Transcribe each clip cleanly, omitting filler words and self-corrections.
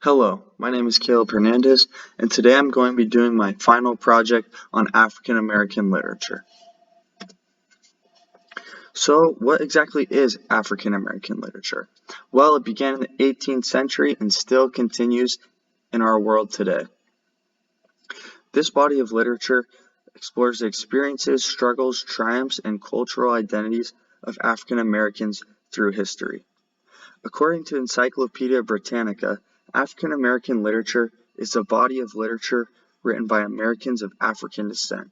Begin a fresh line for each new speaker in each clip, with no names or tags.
Hello, my name is Caleb Hernandez, and today I'm going to be doing my final project on African American literature. So, what exactly is African American literature? Well, it began in the 18th century and still continues in our world today. This body of literature explores the experiences, struggles, triumphs, and cultural identities of African Americans through history. According to Encyclopedia Britannica, African American literature is a body of literature written by Americans of African descent.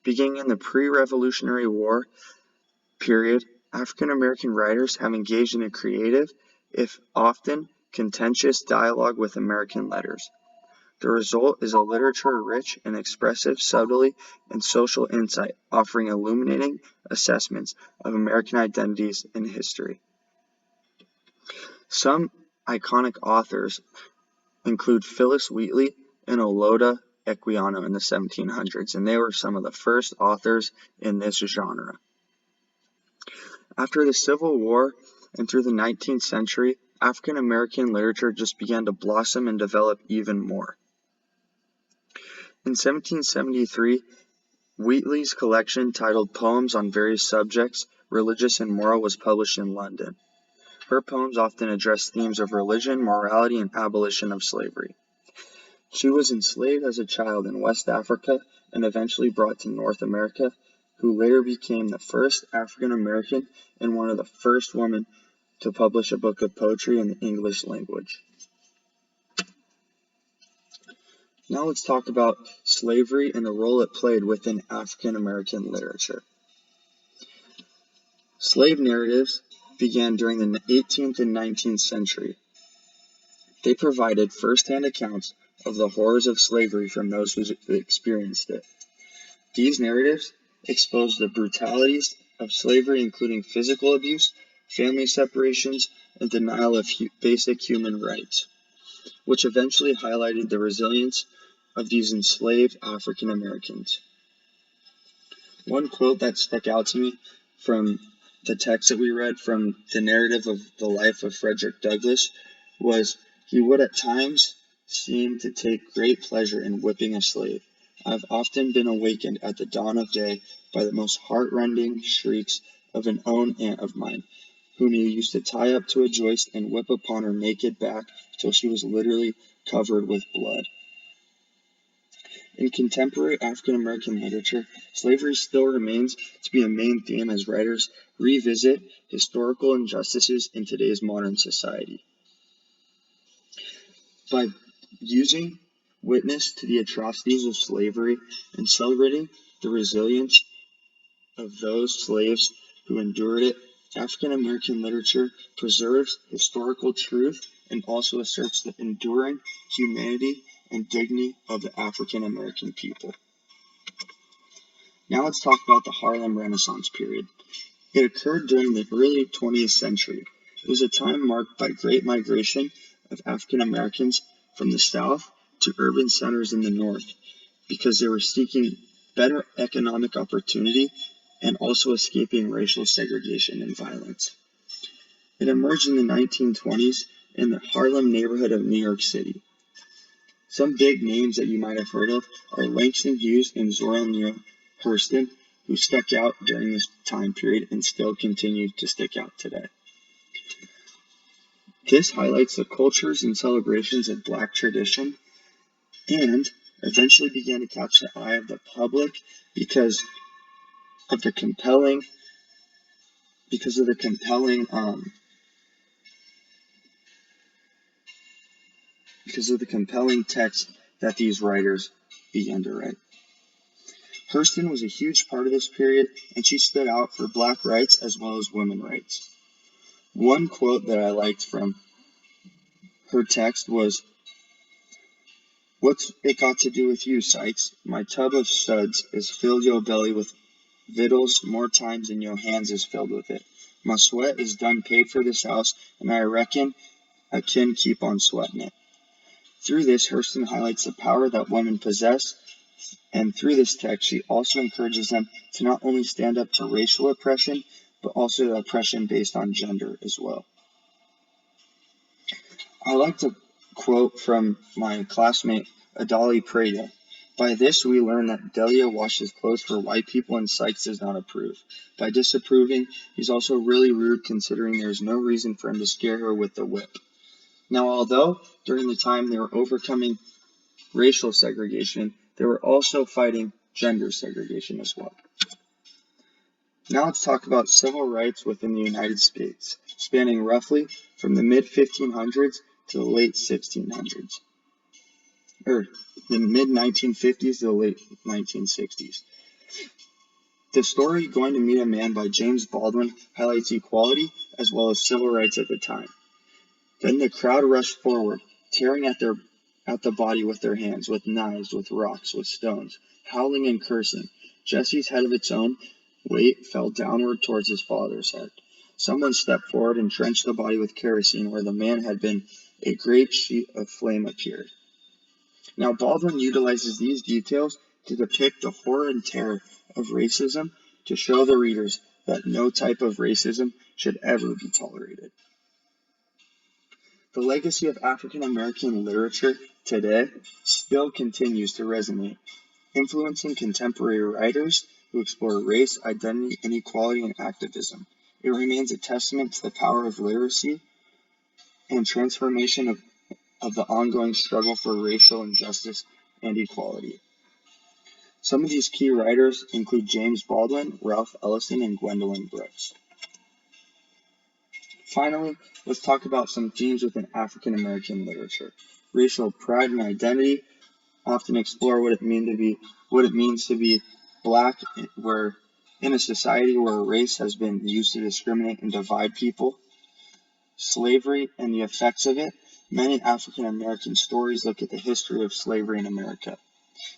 Beginning in the pre-Revolutionary War period, African American writers have engaged in a creative, if often contentious, dialogue with American letters. The result is a literature rich in expressive subtlety and social insight, offering illuminating assessments of American identities and history. Some iconic authors include Phillis Wheatley and Oloda Equiano in the 1700s, and they were some of the first authors in this genre. After the Civil War and through the 19th century, African American literature just began to blossom and develop even more. In 1773, Wheatley's collection titled Poems on Various Subjects, Religious and Moral was published in London. Her poems often addressed themes of religion, morality, and abolition of slavery. She was enslaved as a child in West Africa and eventually brought to North America, who later became the first African American and one of the first women to publish a book of poetry in the English language. Now let's talk about slavery and the role it played within African American literature. Slave narratives began during the 18th and 19th century. They provided first-hand accounts of the horrors of slavery from those who experienced it. These narratives exposed the brutalities of slavery, including physical abuse, family separations, and denial of basic human rights, which eventually highlighted the resilience of these enslaved African Americans. One quote that stuck out to me from the text that we read from the narrative of the life of Frederick Douglass was, "He would at times seem to take great pleasure in whipping a slave. I have often been awakened at the dawn of day by the most heart-rending shrieks of an own aunt of mine, whom he used to tie up to a joist and whip upon her naked back till she was literally covered with blood." In contemporary African American literature, slavery still remains to be a main theme as writers revisit historical injustices in today's modern society. By using witness to the atrocities of slavery and celebrating the resilience of those slaves who endured it, African American literature preserves historical truth and also asserts the enduring humanity and dignity of the African American people. Now let's talk about the Harlem Renaissance period. It occurred during the early 20th century. It was a time marked by great migration of African Americans from the South to urban centers in the North because they were seeking better economic opportunity and also escaping racial segregation and violence. It emerged in the 1920s in the Harlem neighborhood of New York City. Some big names that you might have heard of are Langston Hughes and Zora Neale Hurston, who stuck out during this time period and still continue to stick out today. This highlights the cultures and celebrations of Black tradition and eventually began to catch the eye of the public because of the compelling text that these writers began to write. Hurston was a huge part of this period, and she stood out for Black rights as well as women rights. One quote that I liked from her text was, "What's it got to do with you, Sykes? My tub of suds is filled yo belly with victuals more times than yo hands is filled with it. My sweat is done paid for this house, and I reckon I can keep on sweating it." Through this, Hurston highlights the power that women possess, and through this text, she also encourages them to not only stand up to racial oppression, but also to oppression based on gender as well. I like to quote from my classmate Adali Prada. By this we learn that Delia washes clothes for white people and Sykes does not approve. By disapproving, he's also really rude considering there is no reason for him to scare her with the whip. Now, although during the time they were overcoming racial segregation, they were also fighting gender segregation as well. Now let's talk about civil rights within the United States, spanning roughly from the mid-1500s to the late 1600s, or the mid-1950s to the late 1960s. The story Going to Meet a Man by James Baldwin highlights equality as well as civil rights at the time. Then the crowd rushed forward, tearing at the body with their hands, with knives, with rocks, with stones, howling and cursing. Jesse's head of its own weight fell downward towards his father's head. Someone stepped forward and drenched the body with kerosene. Where the man had been, a great sheet of flame appeared. Now Baldwin utilizes these details to depict the horror and terror of racism, to show the readers that no type of racism should ever be tolerated. The legacy of African American literature today still continues to resonate, influencing contemporary writers who explore race, identity, inequality, and activism. It remains a testament to the power of literacy and transformation of the ongoing struggle for racial injustice and equality. Some of these key writers include James Baldwin, Ralph Ellison, and Gwendolyn Brooks. Finally, let's talk about some themes within African American literature. Racial pride and identity often explore what it means to be Black, where in a society where race has been used to discriminate and divide people. Slavery and the effects of it. Many African American stories look at the history of slavery in America.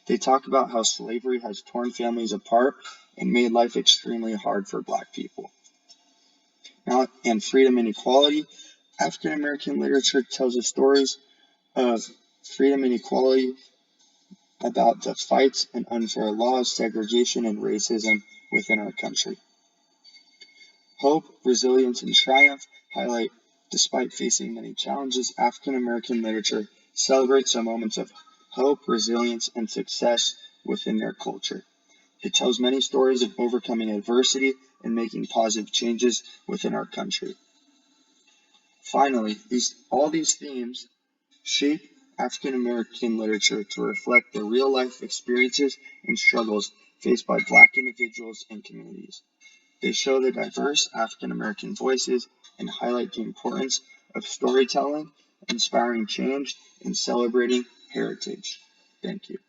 They talk about how slavery has torn families apart and made life extremely hard for Black people. Now, and freedom and equality. African American literature tells the stories of freedom and equality, about the fights and unfair laws, segregation, and racism within our country. Hope, resilience, and triumph highlight, despite facing many challenges, African American literature celebrates the moments of hope, resilience, and success within their culture. It tells many stories of overcoming adversity and making positive changes within our country. Finally, all these themes shape African American literature to reflect the real life experiences and struggles faced by Black individuals and communities. They show the diverse African American voices and highlight the importance of storytelling, inspiring change, and celebrating heritage. Thank you.